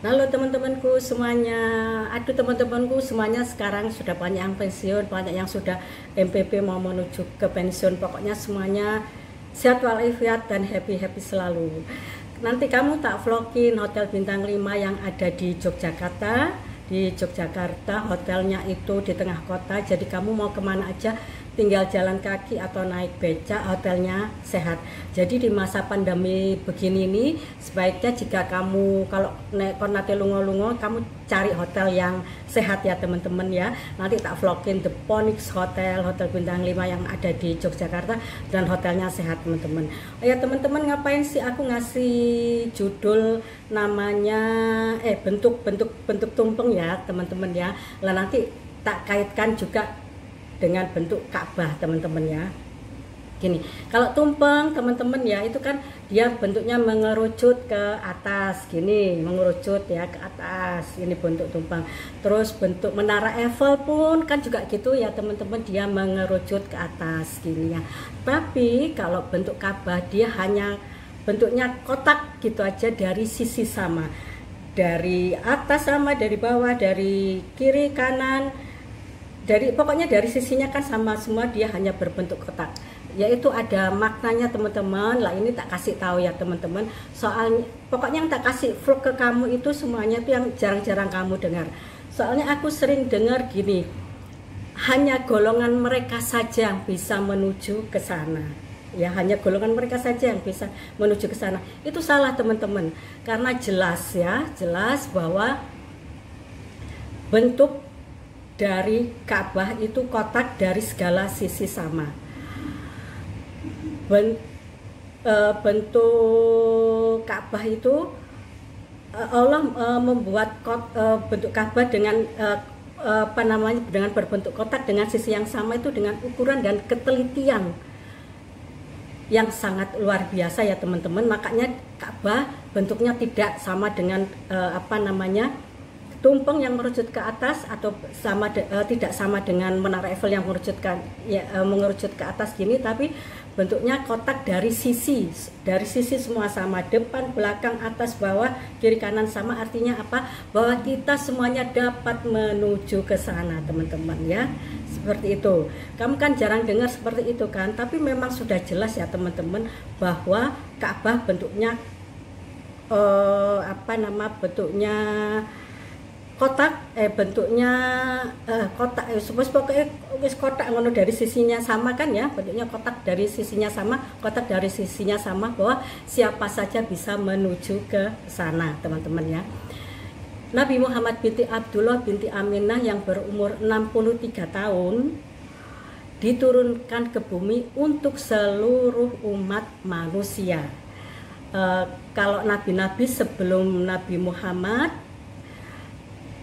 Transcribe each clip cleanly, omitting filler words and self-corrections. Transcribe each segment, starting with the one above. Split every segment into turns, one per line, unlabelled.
Halo teman-temanku semuanya, aduh teman-temanku semuanya sekarang sudah banyak yang pensiun, banyak yang sudah MPP mau menuju ke pensiun. Pokoknya semuanya sehat walafiat dan happy-happy selalu. Nanti kamu tak vlogin Hotel Bintang 5 yang ada di Yogyakarta. Di Yogyakarta hotelnya itu di tengah kota, jadi kamu mau kemana aja tinggal jalan kaki atau naik beca, hotelnya sehat. Jadi di masa pandemi begini nih, sebaiknya jika kamu kalau nate lungo-lungo, kamu cari hotel yang sehat ya teman-teman ya. Nanti tak vlogin The Phoenix Hotel, Hotel Bintang 5 yang ada di Yogyakarta dan hotelnya sehat teman-teman. Oh ya teman-teman, ngapain sih aku ngasih judul namanya bentuk tumpeng ya teman-teman ya. Lah nanti tak kaitkan juga dengan bentuk Ka'bah teman-teman ya. Gini, kalau tumpeng teman-teman ya, itu kan dia bentuknya mengerucut ke atas gini, mengerucut ya ke atas. Ini bentuk tumpeng. Terus bentuk menara Eiffel pun kan juga gitu ya teman-teman, dia mengerucut ke atas gini ya. Tapi kalau bentuk Ka'bah dia hanya bentuknya kotak gitu aja, dari sisi sama, dari atas sama, dari bawah, dari kiri kanan, pokoknya dari sisinya kan sama semua, dia hanya berbentuk kotak. Yaitu ada maknanya teman-teman. Lah ini tak kasih tahu ya teman-teman. Soalnya pokoknya yang tak kasih vlog ke kamu itu semuanya itu yang jarang-jarang kamu dengar. Soalnya aku sering dengar gini, hanya golongan mereka saja yang bisa menuju ke sana. Ya, hanya golongan mereka saja yang bisa menuju ke sana. Itu salah teman-teman. Karena jelas ya, jelas bahwa bentuk dari Ka'bah itu kotak dari segala sisi sama. Bentuk Ka'bah itu Allah membuat bentuk Ka'bah dengan dengan berbentuk kotak dengan sisi yang sama, itu dengan ukuran dan ketelitian yang sangat luar biasa ya teman-teman. Makanya Ka'bah bentuknya tidak sama dengan tumpeng yang merucut ke atas, atau tidak sama dengan menara Eiffel yang mengerucut ke atas gini, tapi bentuknya kotak dari sisi semua sama, depan, belakang, atas, bawah, kiri, kanan sama. Artinya apa? Bahwa kita semuanya dapat menuju ke sana teman-teman ya. Seperti itu. Kamu kan jarang dengar seperti itu kan, tapi memang sudah jelas ya teman-teman bahwa Ka'bah bentuknya bentuknya kotak, bentuknya kotak, pokoknya kotak ngono, dari sisinya sama kan ya, bentuknya kotak dari sisinya sama, kotak dari sisinya sama, bahwa siapa saja bisa menuju ke sana teman-teman ya. Nabi Muhammad binti Abdullah binti Aminah yang berumur 63 tahun diturunkan ke bumi untuk seluruh umat manusia. Kalau nabi-nabi sebelum Nabi Muhammad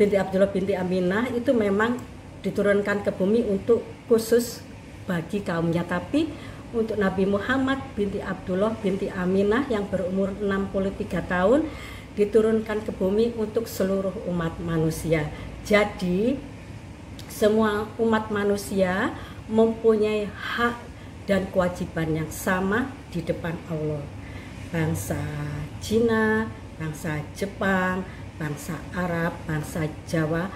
binti Abdullah binti Aminah itu memang diturunkan ke bumi untuk khusus bagi kaumnya. Tapi untuk Nabi Muhammad binti Abdullah binti Aminah yang berumur 63 tahun diturunkan ke bumi untuk seluruh umat manusia. Jadi semua umat manusia mempunyai hak dan kewajiban yang sama di depan Allah. Bangsa Cina, bangsa Jepang, bangsa Arab, bangsa Jawa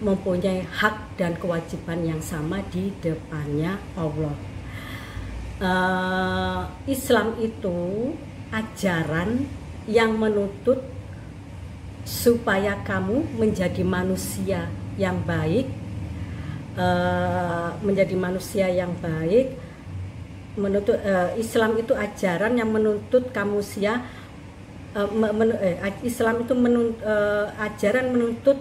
mempunyai hak dan kewajiban yang sama di depannya Allah. Islam itu ajaran yang menuntut supaya kamu menjadi manusia yang baik, Islam itu ajaran yang menuntut kamu Islam itu ajaran menuntut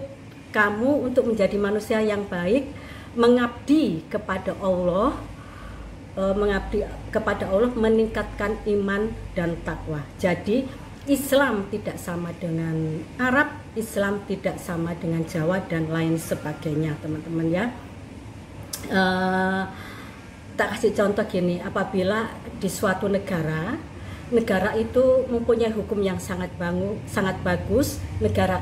kamu untuk menjadi manusia yang baik, mengabdi kepada Allah, meningkatkan iman dan takwa. Jadi Islam tidak sama dengan Arab, Islam tidak sama dengan Jawa dan lain sebagainya teman-teman ya. Tak kasih contoh gini, apabila di suatu negara itu mempunyai hukum yang sangat bagus, negara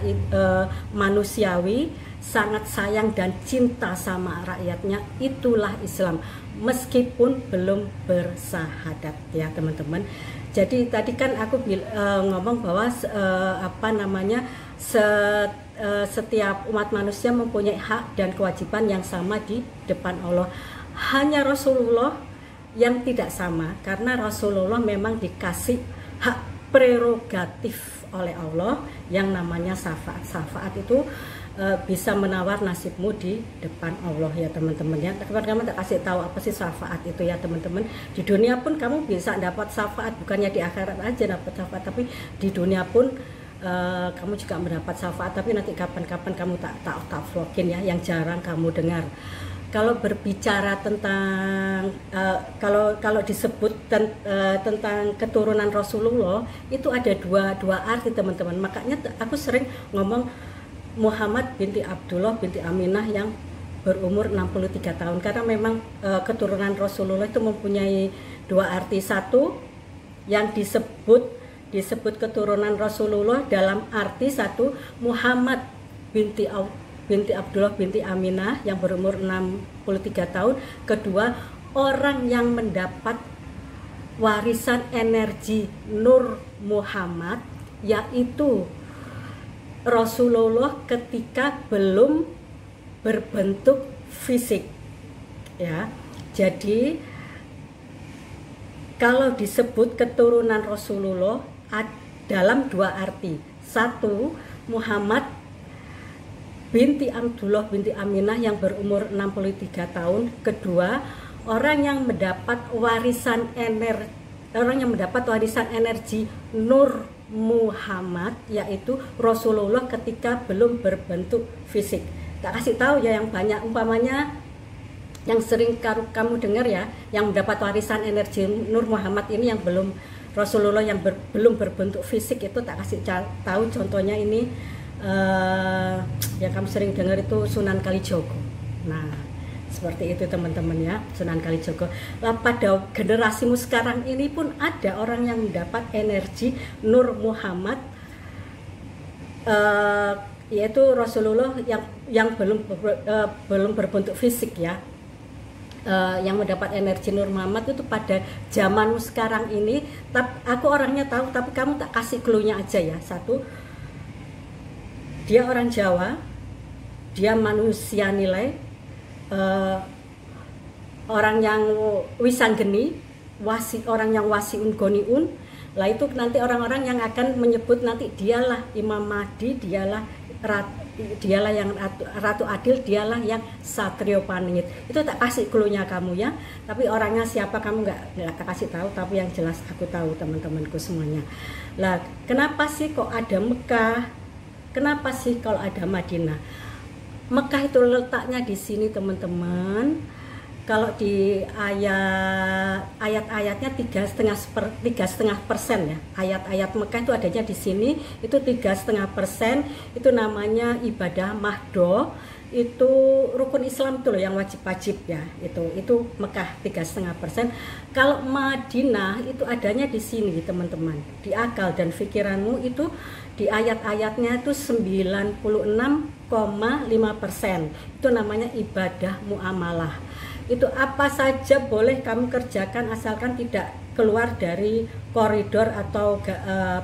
manusiawi, sangat sayang dan cinta sama rakyatnya, itulah Islam, meskipun belum bersahadat ya teman-teman. Jadi tadi kan aku ngomong bahwa setiap umat manusia mempunyai hak dan kewajiban yang sama di depan Allah. Hanya Rasulullah yang tidak sama, karena Rasulullah memang dikasih hak prerogatif oleh Allah yang namanya syafaat. Syafaat itu bisa menawar nasibmu di depan Allah ya teman-teman ya. Teman-teman tak kasih tahu apa sih syafaat itu ya teman-teman. Di dunia pun kamu bisa dapat syafaat, bukannya di akhirat aja dapat syafaat, tapi di dunia pun kamu juga mendapat syafaat. Tapi nanti kapan-kapan kamu tak vlogin ya, yang jarang kamu dengar. Kalau berbicara tentang kalau disebut tentang keturunan Rasulullah, itu ada dua arti teman-teman. Makanya aku sering ngomong Muhammad binti Abdullah binti Aminah yang berumur 63 tahun, karena memang keturunan Rasulullah itu mempunyai dua arti. Satu yang disebut keturunan Rasulullah dalam arti satu, Muhammad binti Abdullah binti Aminah yang berumur 63 tahun. Kedua, orang yang mendapat warisan energi Nur Muhammad, yaitu Rasulullah ketika belum berbentuk fisik ya. Jadi kalau disebut keturunan Rasulullah dalam dua arti. Satu, Muhammad binti Abdullah binti Aminah yang berumur 63 tahun. Kedua, orang yang mendapat warisan energi Nur Muhammad, yaitu Rasulullah ketika belum berbentuk fisik. Tak kasih tahu ya yang banyak, umpamanya yang sering kamu dengar ya, yang mendapat warisan energi Nur Muhammad ini yang belum Rasulullah yang belum berbentuk fisik, itu tak kasih tahu contohnya ini yang kamu sering dengar itu Sunan Kalijogo. Nah seperti itu teman-teman ya, Sunan Kalijogo. Nah, pada generasimu sekarang ini pun ada orang yang mendapat energi Nur Muhammad, yaitu Rasulullah yang belum berbentuk fisik ya. Yang mendapat energi Nur Muhammad itu pada zamanmu sekarang ini. Aku orangnya tahu, tapi kamu tak kasih clue-nya aja ya. Satu, dia orang Jawa, dia manusia nilai, orang yang wisanggeni, orang yang wasiun goniun. Lah itu nanti orang-orang yang akan menyebut nanti dialah Imam Mahdi, dialah yang Ratu Adil, dialah yang Satrio Paningit. Itu tak kasih clue-nya kamu ya. Tapi orangnya siapa kamu nggak kasih tahu, tapi yang jelas aku tahu teman-temanku semuanya. Lah kenapa sih kok ada Mekah? Kenapa sih kalau ada Madinah? Mekah itu letaknya di sini teman-teman. Kalau di ayat-ayatnya 3,5% ya. Ayat-ayat Mekah itu adanya di sini, itu 3,5%. Itu namanya ibadah mahdoh. Itu rukun Islam itu loh yang wajib-wajib ya. Itu Mekah 3,5%. Kalau Madinah itu adanya di sini teman-teman. Di akal dan pikiranmu itu di ayat-ayatnya itu 96,5%. Itu namanya ibadah muamalah. Itu apa saja boleh kamu kerjakan asalkan tidak keluar dari koridor atau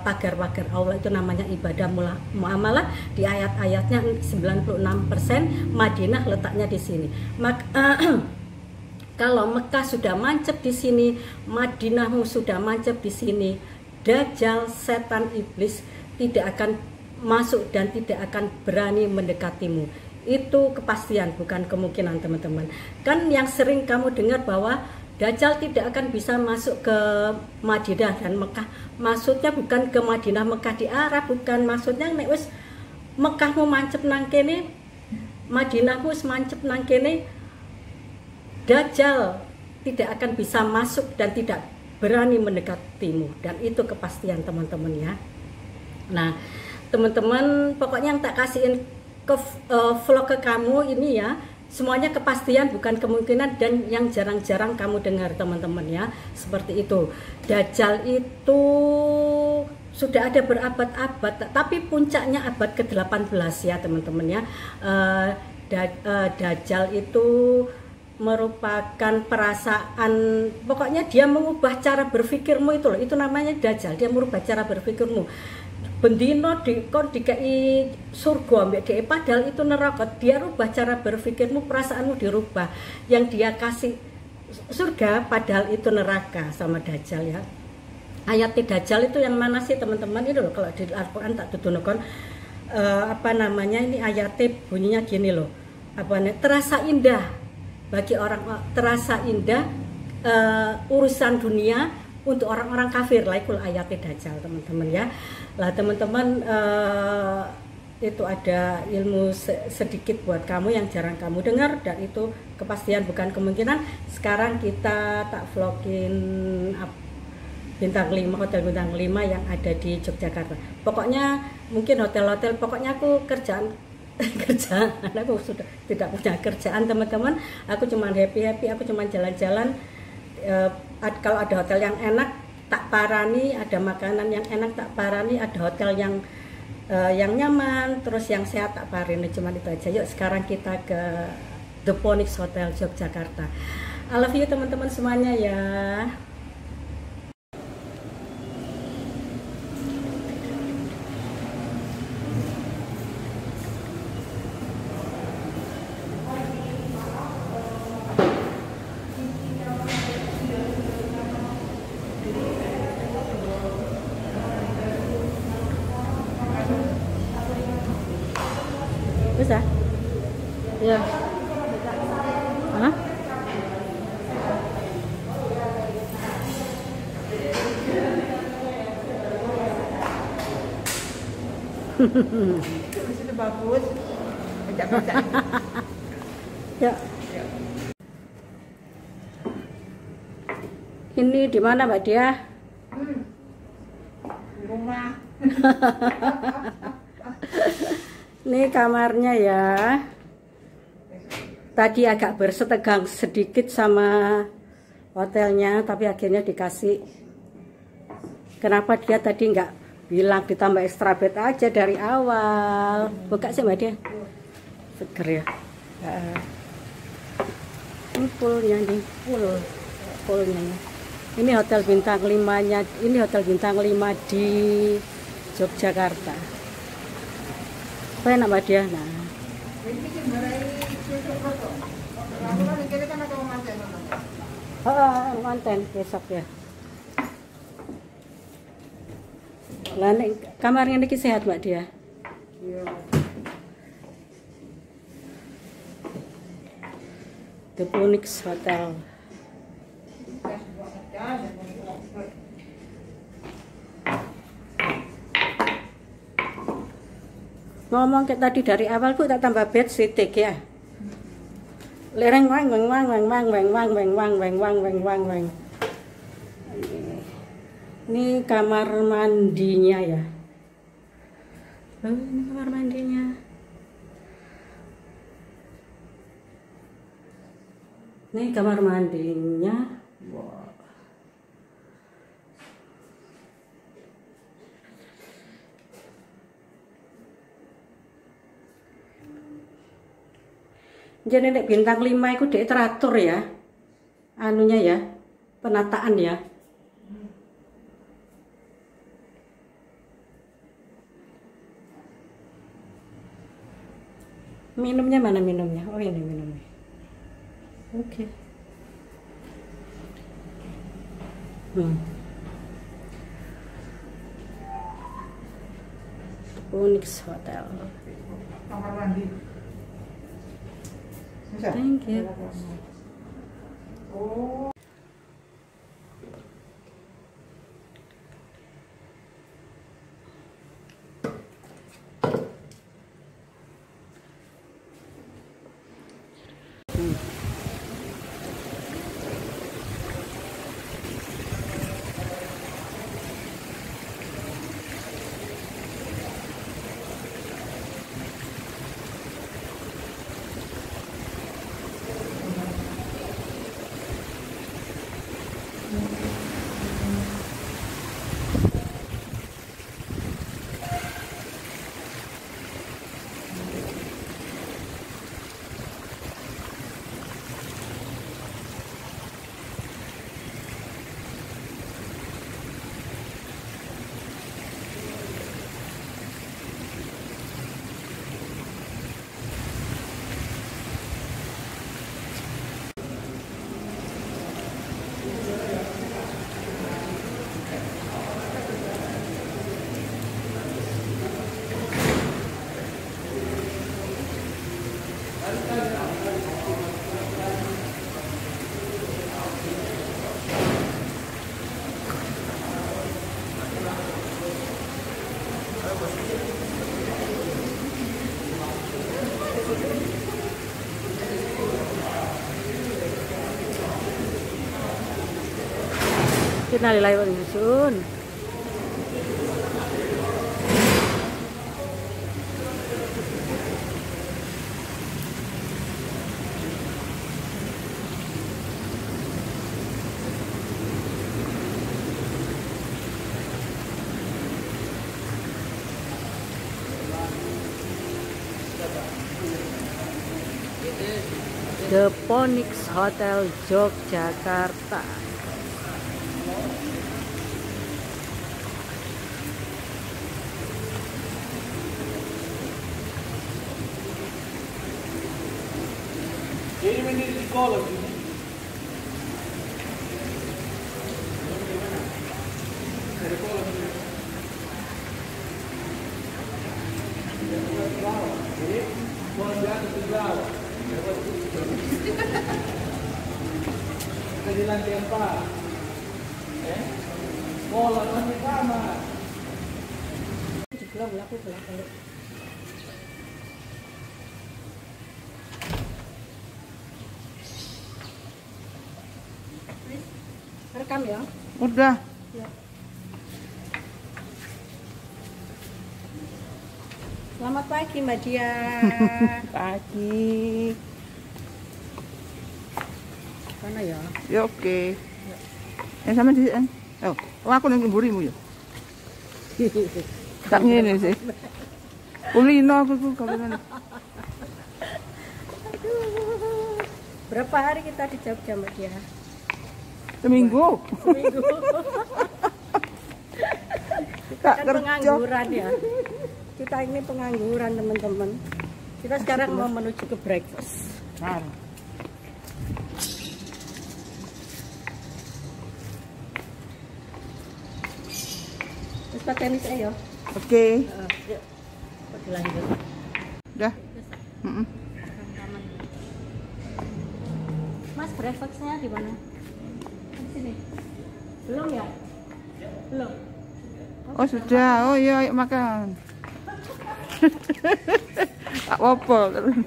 pagar-pagar Allah. Itu namanya ibadah muamalah. Di ayat-ayatnya 96%. Madinah letaknya di sini. Kalau Mekah sudah mancep di sini, Madinahmu sudah mancep di sini, Dajjal, setan iblis tidak akan masuk dan tidak akan berani mendekatimu. Itu kepastian, bukan kemungkinan teman-teman. Kan yang sering kamu dengar bahwa Dajjal tidak akan bisa masuk ke Madinah dan Mekah. Maksudnya bukan ke Madinah Mekah di Arab, bukan. Maksudnya nek wis Mekahmu mancep nang kene, Madinahmu mancep nang kene, Dajjal tidak akan bisa masuk dan tidak berani mendekatimu. Dan itu kepastian teman-teman ya. Nah teman-teman, pokoknya yang tak kasihin ke vlog ke kamu ini ya, semuanya kepastian bukan kemungkinan dan yang jarang-jarang kamu dengar teman-teman ya. Seperti itu. Dajjal itu sudah ada berabad-abad, tapi puncaknya abad ke-18 ya teman-teman ya. Dajjal itu merupakan perasaan, pokoknya dia mengubah cara berpikirmu itu loh, itu namanya dajjal. Dia merubah cara berpikirmu. Bendino kon dikai surga ambek dhek, padahal itu neraka. Dia rubah cara berpikirmu, perasaanmu dirubah. Yang dia kasih surga padahal itu neraka sama dajjal ya. Ayat dajjal itu yang mana sih teman-teman? Itu loh, kalau di Al-Qur'an tak tutunukon ini ayatnya bunyinya gini loh. Terasa indah bagi orang, terasa indah urusan dunia untuk orang-orang kafir. Laikul ayatnya dajjal teman-teman ya. Lah teman-teman, itu ada ilmu sedikit buat kamu yang jarang kamu dengar, dan itu kepastian bukan kemungkinan. Sekarang kita tak vlogin bintang 5, hotel bintang 5 yang ada di Yogyakarta. Pokoknya mungkin hotel-hotel, pokoknya aku kerjaan aku sudah tidak punya kerjaan teman-teman. Aku cuma happy, aku cuma jalan-jalan. Kalau ada hotel yang enak tak parani, ada makanan yang enak tak parani, ada hotel yang nyaman, terus yang sehat tak parani, cuma itu aja. Yuk sekarang kita ke The Phoenix Hotel Yogyakarta. I love you teman-teman semuanya ya. Bisa? Ya. Hah?
Itu bagus. Baca-baca.
Ya. Ini di mana Mbak Dia?
Di rumah.
Ini kamarnya ya. Tadi agak bersetegang sedikit sama hotelnya, tapi akhirnya dikasih. Kenapa dia tadi nggak bilang ditambah extra bed aja dari awal? Buka sih Mbak Dia. Seger ya. Ini poolnya nih, poolnya. Ini hotel bintang 5-nya. Ini hotel bintang 5 di Yogyakarta. Apa enak Mbak Dia? Nah. Manten besok ya. Lah kamarnya niki sehat Mbak Dia? Iya. The Phoenix Hotel. Ngomong kayak tadi dari awal Bu, tak tambah bed sitik ya. Lereng wang wang wang wang wang wang wang wang wang wang wang wang wang wang. Ini kamar mandinya ya. Ini kamar mandinya. Ini kamar mandinya. Wow. Jadi nek bintang 5 itu dek teratur ya, anunya ya, penataan ya. Minumnya mana minumnya? Oh ini minumnya. Oke. Phoenix Hotel.
Kamar mandi.
Thank you.
Oh.
Innalillahi wa inna ilaihi raji'un. The Phoenix Hotel Yogyakarta.
Di lantai 4. Bola masih sama.
Belum laku belakang. Rekam ya?
Udah.
Ya. Selamat pagi Mbak Dia.
Pagi.
Mana ya?
Ya oke. Yang sama di oh, aku nang mburimu ya. Tak ngene sih. Kulino aku kalau
Berapa hari kita di Jogja Mbak Dia?
seminggu.
Seminggu. Kita
Tak
kan
kerja.
pengangguran ya. Kita ini pengangguran teman-teman. Kita sekarang mau menuju ke breakfast.
Nah.
Terus Pak tenis ayo.
Oke.
Yuk. Kok dilanjut.
Udah. Heeh.
Mas breakfastnya di mana? Di sini. Belum ya? Belum.
Oh sudah. Oh iya, ayo makan. Tak apa terus.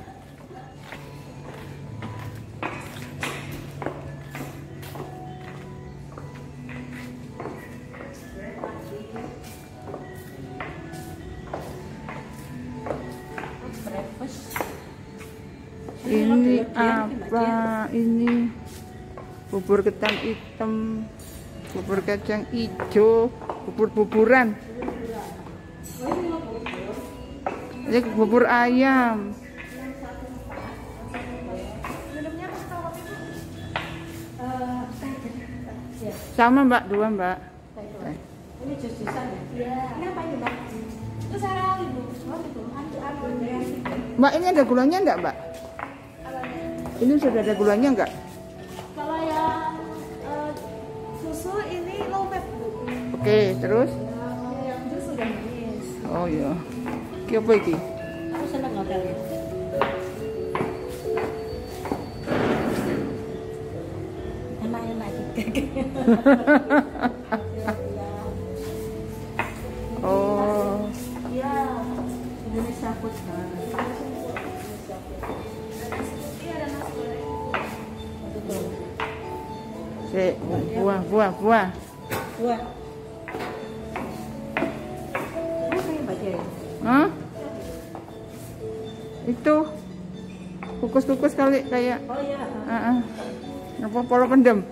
Breakfast.
Ini apa? Ini bubur ketan hitam, bubur kacang hijau, bubur-buburan. Ini bubur ayam. Sama Mbak, 2 Mbak.
Ini jus-jusan ya? Ini apa ini Mbak? Itu saya ibu. Oh itu.
Mbak ini ada gulanya enggak Mbak? Ini sudah ada gulanya enggak?
Kalau yang susu ini low fat Bu.
Oke, terus?
Yang jus sudah manis.
Oh iya. Iki apa iki?
Aku seneng hotel ya. Enak-enak juga.
Oh.
Iya. Indonesia Food.
Sik, buah.
Buah. Apa yang baca ya?
Hah? Itu kukus-kukus kali kayak
Oh iya.
apa polo pendem?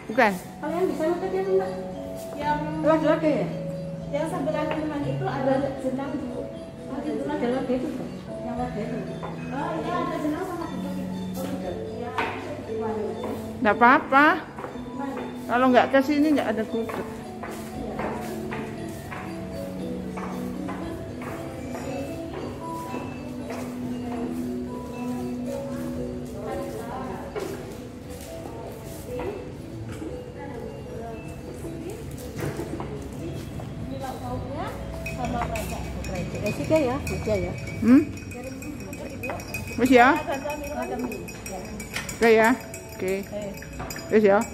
Bukan?
Kalian bisa nonton ya Mbak?
Yang
Lada-lada ya?
sebelah kanan itu ada jenang Bu.
Oh itu lada-lada itu Mbak? Yang lada itu?
Oh iya ada jenang sama bubuk. Oh iya. Ya.
Nggak apa-apa. Kalau nggak ke sini nggak ada gudeg.
Tiga ya, tiga ya.
Wis ya? Oke ya. Oke. Wis ya.